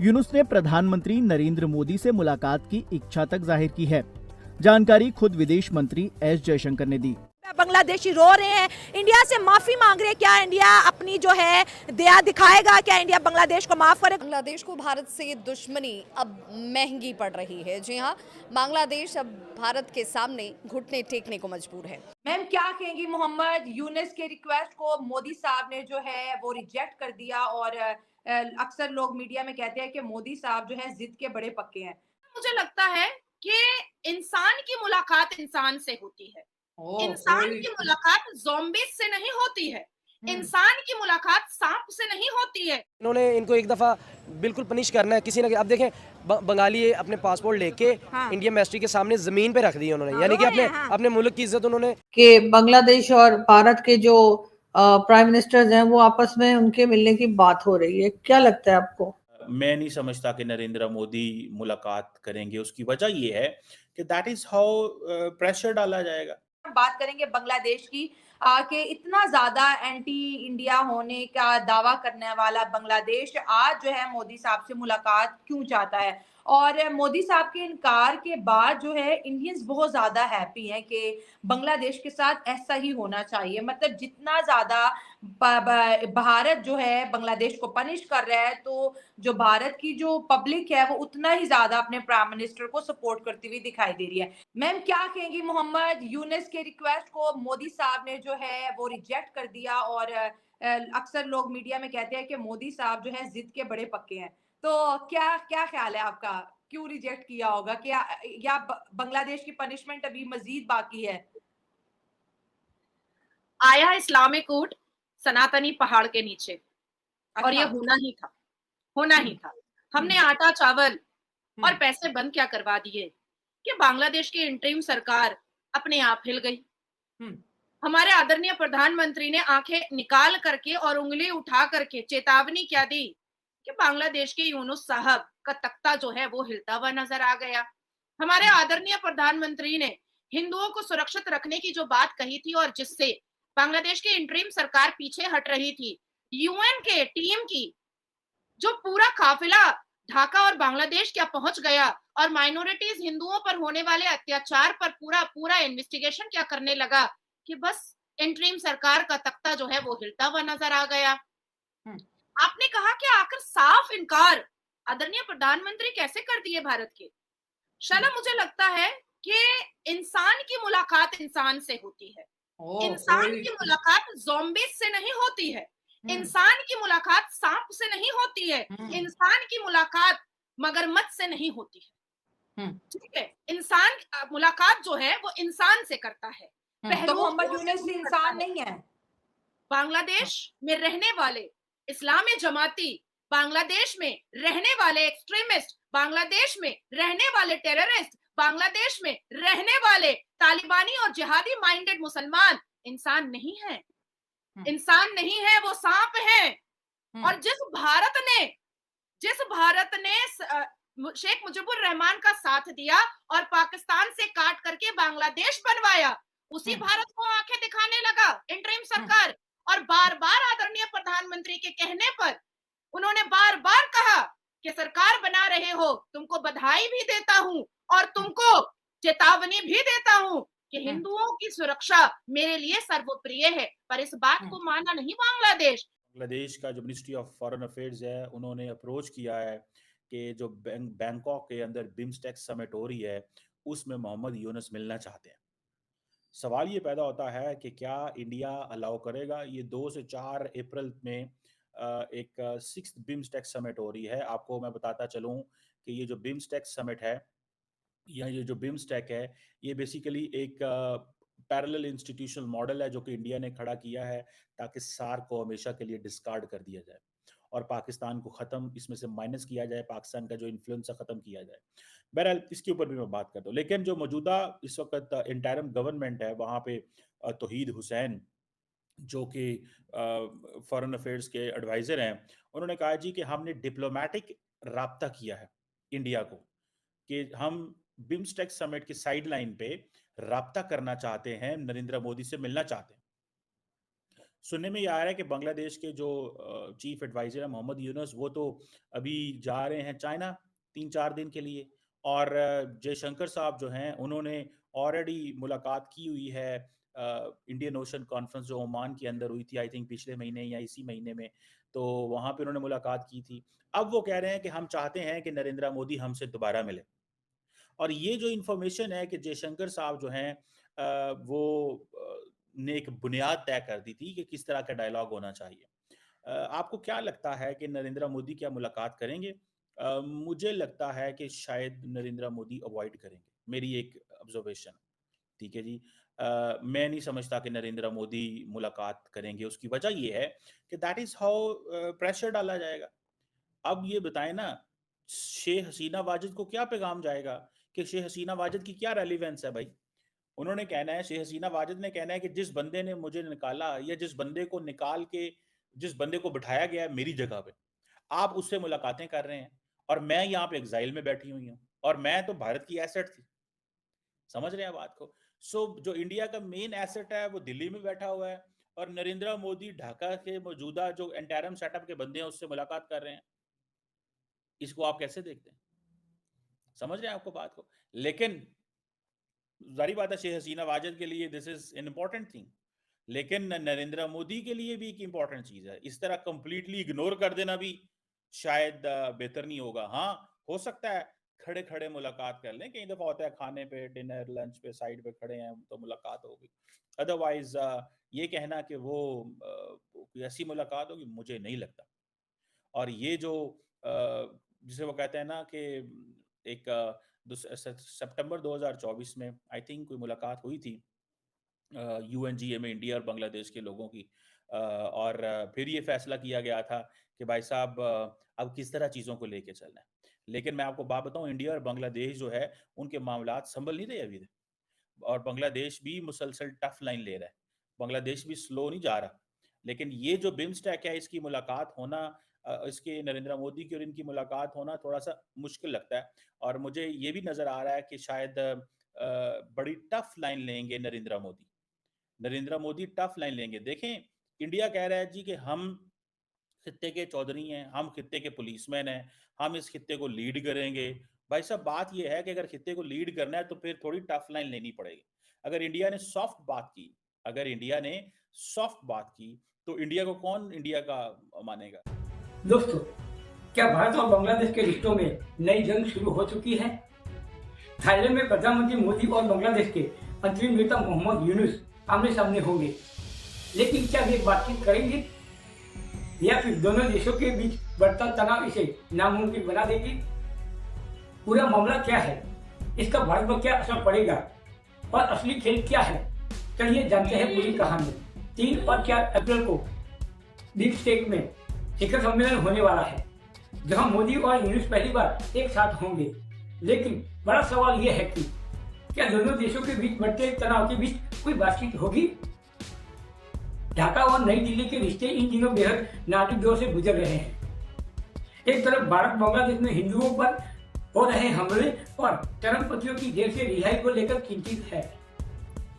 यूनुस ने प्रधानमंत्री नरेंद्र मोदी से मुलाकात की इच्छा तक जाहिर की है। जानकारी खुद विदेश मंत्री एस जयशंकर ने दी। बांग्लादेशी रो रहे हैं, इंडिया से माफी मांग रहे हैं। क्या इंडिया अपनी जो है दया दिखाएगा? क्या इंडिया बांग्लादेश को माफ करेगा? बांग्लादेश को भारत से दुश्मनी अब महंगी पड़ रही है। जी हाँ, बांग्लादेश अब भारत के सामने घुटने टेकने को मजबूर है। मैम, क्या कहेंगी? मोहम्मद यूनुस के रिक्वेस्ट को मोदी साहब ने जो है वो रिजेक्ट कर दिया और अक्सर लोग मीडिया में कहते हैं कि मोदी साहब जो है जिद के बड़े पक्के हैं। मुझे लगता है कि इंसान की मुलाकात इंसान से होती है। इंसान की मुलाकात ज़ॉम्बीज़ से नहीं होती है। इंसान की मुलाकात सांप से नहीं होती है। इन्होंने इनको एक दफा बिल्कुल पनिश करना है किसी ना। अब देखें, बंगाली अपने पासपोर्ट लेके इंडियन मिनिस्ट्री के सामने जमीन पे रख दी उन्होंने, यानी कि अपने मुल्क की इज्जत उन्होंने। कि बांग्लादेश और भारत के जो प्राइम मिनिस्टर्स हैं वो आपस में उनके मिलने की बात हो रही है, क्या लगता है आपको? मैं नहीं समझता कि नरेंद्र मोदी मुलाकात करेंगे। उसकी वजह ये है कि दैट इज हाउ प्रेशर डाला जाएगा। बात करेंगे बांग्लादेश की कि इतना ज्यादा एंटी इंडिया होने का दावा करने वाला बांग्लादेश आज जो है मोदी साहब से मुलाकात क्यों चाहता है? और मोदी साहब के इनकार के बाद जो है इंडियंस बहुत ज्यादा हैप्पी हैं कि बांग्लादेश के साथ ऐसा ही होना चाहिए। मतलब जितना ज्यादा भारत जो है बांग्लादेश को पनिश कर रहा है, तो जो भारत की जो पब्लिक है वो उतना ही ज्यादा अपने प्राइम मिनिस्टर को सपोर्ट करती हुई दिखाई दे रही है। मैम, क्या कहेंगी? मोहम्मद यूनुस के रिक्वेस्ट को मोदी साहब ने जो है वो रिजेक्ट कर दिया और अक्सर लोग मीडिया में कहते हैं कि मोदी साहब जो है जिद के बड़े पक्के हैं। तो क्या क्या ख्याल है आपका? क्यों रिजेक्ट किया होगा? क्या या बांग्लादेश की पनिशमेंट अभी मजीद बाकी है? आया इस्लामिक ऊंट सनातनी पहाड़ के नीचे, और ये होना ही था, होना ही था। हमने आटा चावल और पैसे बंद क्या करवा दिए कि बांग्लादेश की इंटरिम सरकार अपने आप हिल गई। हमारे आदरणीय प्रधानमंत्री ने आंखें निकाल करके और उंगली उठा करके चेतावनी क्या दी कि बांग्लादेश के यूनुस साहब का तख्ता जो है वो हिलता हुआ नजर आ गया। हमारे आदरणीय प्रधानमंत्री ने हिंदुओं को सुरक्षित रखने की जो बात कही थी और जिससे बांग्लादेश की इंटरिम सरकार पीछे हट रही थी, यूएन के टीम की जो पूरा काफिला ढाका और बांग्लादेश क्या पहुंच गया और माइनॉरिटीज हिंदुओं पर होने वाले अत्याचार पर पूरा पूरा इन्वेस्टिगेशन क्या करने लगा कि बस इंटरिम सरकार का तख्ता जो है वो हिलता हुआ नजर आ गया। आपने कहा कि आखिर साफ इनकार आदरणीय प्रधानमंत्री कैसे कर दिए भारत के? शाला मुझे लगता है कि इंसान की मुलाकात इंसान से होती है। इंसान की मुलाकात ज़ॉम्बीज़ से नहीं होती है। इंसान की मुलाकात सांप से नहीं होती है। इंसान की मुलाकात मगरमच्छ से नहीं होती है। ठीक है, इंसान मुलाकात जो है वो इंसान से करता है। तो मोहम्मद यूनुस इंसान नहीं है? बांग्लादेश में रहने वाले इस्लामी जमाती, बांग्लादेश में रहने वाले एक्सट्रीमिस्ट, बांग्लादेश में रहने वाले टेररिस्ट, बांग्लादेश में रहने वाले तालिबानी और जिहादी माइंडेड मुसलमान इंसान नहीं है। इंसान नहीं है, वो सांप है। और जिस भारत ने शेख मुजीबुर रहमान का साथ दिया और पाकिस्तान से काट करके बांग्लादेश बनवाया, उसी भारत को आंखें दिखाने लगा इंटरिम सरकार। और बार बार आदरणीय प्रधानमंत्री के कहने पर उन्होंने बार बार कहा कि सरकार बना रहे हो, तुमको बधाई भी देता हूं और तुमको चेतावनी भी देता हूं कि हिंदुओं की सुरक्षा मेरे लिए सर्वोप्रिय है। पर इस बात को माना नहीं बांग्लादेश का जो मिनिस्ट्री ऑफ फॉरेन अफेयर्स है, उन्होंने अप्रोच किया है कि जो बैंकॉक के अंदर बिम्स्टेक समिट हो रही है उसमें मोहम्मद यूनुस मिलना चाहते हैं। सवाल ये पैदा होता है कि क्या इंडिया अलाउ करेगा? ये 2 से 4 अप्रैल में एक 6th बिम्स्टेक समिट हो रही है। आपको मैं बताता चलूं कि ये जो बिम्स्टेक समिट है या ये जो बिम्स्टेक है, ये बेसिकली एक पैरेलल इंस्टीट्यूशनल मॉडल है जो कि इंडिया ने खड़ा किया है ताकि सार्क को हमेशा के लिए डिस्कार्ड कर दिया जाए और पाकिस्तान को ख़त्म इसमें से माइनस किया जाए, पाकिस्तान का जो इन्फ्लुएंस है ख़त्म किया जाए। बहरहाल इसके ऊपर भी मैं बात करता हूँ, लेकिन जो मौजूदा इस वक्त इंटरिम गवर्नमेंट है वहाँ पे तौहीद हुसैन जो कि फॉरेन अफेयर्स के एडवाइज़र हैं, उन्होंने कहा जी कि हमने डिप्लोमेटिक राब्ता किया है इंडिया को कि हम बिम्स्टेक समिट की साइडलाइन पे राब्ता करना चाहते हैं, नरेंद्र मोदी से मिलना चाहते हैं। सुनने में ये आ रहा है कि बांग्लादेश के जो चीफ एडवाइजर है मोहम्मद यूनुस, वो तो अभी जा रहे हैं चाइना 3-4 दिन के लिए, और जयशंकर साहब जो हैं उन्होंने ऑलरेडी मुलाकात की हुई है इंडियन ओशन कॉन्फ्रेंस जो ओमान के अंदर हुई थी, आई थिंक पिछले महीने या इसी महीने में, तो वहाँ पे उन्होंने मुलाकात की थी। अब वो कह रहे हैं कि हम चाहते हैं कि नरेंद्र मोदी हमसे दोबारा मिले, और ये जो इन्फॉर्मेशन है कि जयशंकर साहब जो हैं वो ने एक बुनियाद तय कर दी थी कि किस तरह का डायलॉग होना चाहिए। आपको क्या लगता है कि नरेंद्र मोदी क्या मुलाकात करेंगे? मुझे लगता है कि शायद नरेंद्र मोदी अवॉइड करेंगे, मेरी एक ऑब्जर्वेशन। ठीक है जी। मैं नहीं समझता कि नरेंद्र मोदी मुलाकात करेंगे। उसकी वजह ये है कि दैट इज़ हाउ प्रेशर डाला जाएगा। अब ये बताएं ना, शेख हसीना वाजिद को क्या पैगाम जाएगा कि शेख हसीना वाजिद की क्या रेलिवेंस है भाई? उन्होंने कहना है, शेख हसीना वाजिद ने कहना है कि जिस बंदे ने मुझे निकाला या जिस बंदे को निकाल के जिस बंदे को बिठाया गया है मेरी जगह पे, आप उससे मुलाकातें कर रहे हैं और मैं यहाँ पे एग्जाइल में बैठी हुई हूँ और मैं तो भारत की एसेट थी। समझ रहे हैं बात को? जो इंडिया का मेन एसेट है वो दिल्ली में बैठा हुआ है और नरेंद्र मोदी ढाका के मौजूदा जो इंटरिम सेटअप के बंदे हैं उससे मुलाकात कर रहे हैं। इसको आप कैसे देखते हैं? समझ रहे हैं आपको बात को? लेकिन जारी बात है, शेख हसीना वाजिद के लिए this is an important thing, लेकिन नरेंद्र मोदी के लिए भी एक इम्पॉर्टेंट चीज है। इस तरह कंप्लीटली इग्नोर कर देना भी शायद बेहतर नहीं होगा। हाँ, हो सकता है खड़े खड़े मुलाकात कर लें, कई दफा होता है खाने पे, डिनर, लंच पे साइड पे खड़े हैं तो मुलाकात होगी। अदरवाइज ये कहना कि वो ऐसी मुलाकात होगी, मुझे नहीं लगता। और ये जो जिसे वो कहते हैं ना कि एक सितंबर 2024 में आई थिंक कोई मुलाकात हुई थी UNGA में इंडिया और बांग्लादेश के लोगों की, और फिर ये फैसला किया गया था कि भाई साहब अब किस तरह चीज़ों को लेके चलना है। लेकिन मैं आपको बात बताऊं, इंडिया और बांग्लादेश जो है उनके मामलात संभल नहीं रहे अभी तक, और बांग्लादेश भी मुसलसल टफ लाइन ले रहा है, बांग्लादेश भी स्लो नहीं जा रहा। लेकिन ये जो बिम्स्टेक है इसकी मुलाकात होना, इसके नरेंद्र मोदी की और इनकी मुलाकात होना थोड़ा सा मुश्किल लगता है, और मुझे ये भी नज़र आ रहा है कि शायद बड़ी टफ लाइन लेंगे नरेंद्र मोदी टफ लाइन लेंगे। देखें, इंडिया कह रहा है जी कि हम खित्ते के चौधरी हैं, हम खित्ते के पुलिसमैन हैं, हम इस खित्ते को लीड करेंगे। भाई साहब, बात यह है कि अगर खित्ते को लीड करना है तो फिर थोड़ी टफ लाइन लेनी पड़ेगी। अगर इंडिया ने सॉफ्ट बात की तो इंडिया को कौन इंडिया का मानेगा? दोस्तों, क्या भारत और बांग्लादेश के रिश्तों में नई जंग शुरू हो चुकी है? थाईलैंड में प्रधानमंत्री मोदी और बांग्लादेश के अंतरिम नेता मोहम्मद यूनुस आमने सामने होंगे, लेकिन क्या वे बातचीत करेंगे या फिर दोनों देशों के बीच बढ़ता तनाव इसे नामुमकिन बना देगी? पूरा मामला क्या है, इसका भारत पर क्या असर पड़ेगा और असली खेल क्या है? चलिए जानते हैं पूरी कहानी। 3 और 4 अप्रैल को बिम्स्टेक में शिखर सम्मेलन होने वाला है, जहां मोदी और यूनुस पहली बार एक साथ होंगे। लेकिन बड़ा सवाल यह है कि क्या दोनों देशों के बीच बढ़ते तनाव के बीच कोई बातचीत होगी? ढाका और नई दिल्ली के रिश्ते इन दिनों बेहद नाजुक दौर से गुजर रहे हैं। एक तरफ भारत बांग्लादेश में हिंदुओं पर हो रहे हमले और चरमपंथियों की जेल से रिहाई को लेकर चिंतित है,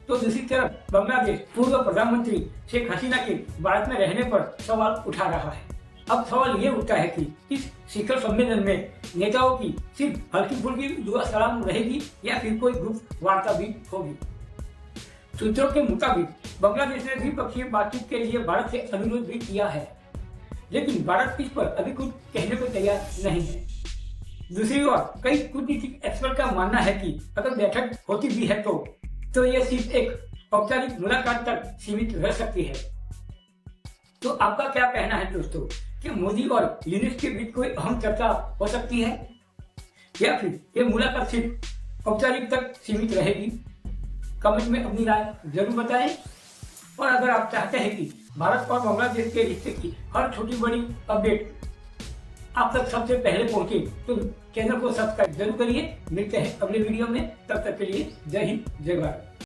तो दूसरी तरफ बांग्लादेश पूर्व प्रधानमंत्री शेख हसीना के भारत में रहने पर सवाल उठा रहा है। अब सवाल ये उठता है कि इस शिखर सम्मेलन में नेताओं की सिर्फ हल्की फुल्की दुआ सलाम रहेगी या फिर कोई ग्रुप वार्ता भी होगी। सूत्रों के मुताबिक बांग्लादेश ने द्विपक्षीय बातचीत के लिए भारत से अनुरोध भी किया है, लेकिन भारत इस पर अभी कुछ कहने को तैयार नहीं है। दूसरी ओर कई कूटनीतिक एक्सपर्ट का मानना है कि अगर बैठक होती भी है तो यह सिर्फ एक औपचारिक मुलाकात तक सीमित रह सकती है। तो आपका क्या कहना है दोस्तों? क्या मोदी और यूनुस के बीच कोई अहम चर्चा हो सकती है या फिर ये मुलाकात सिर्फ औपचारिक तक सीमित रहेगी? कमेंट में अपनी राय जरूर बताएं, और अगर आप चाहते हैं कि भारत और बांग्लादेश के रिश्ते की हर छोटी बड़ी अपडेट आप तक सबसे पहले पहुंचे तो चैनल को सब्सक्राइब जरूर करिए। मिलते हैं अगले वीडियो में, तब तक के लिए जय हिंद, जय भारत।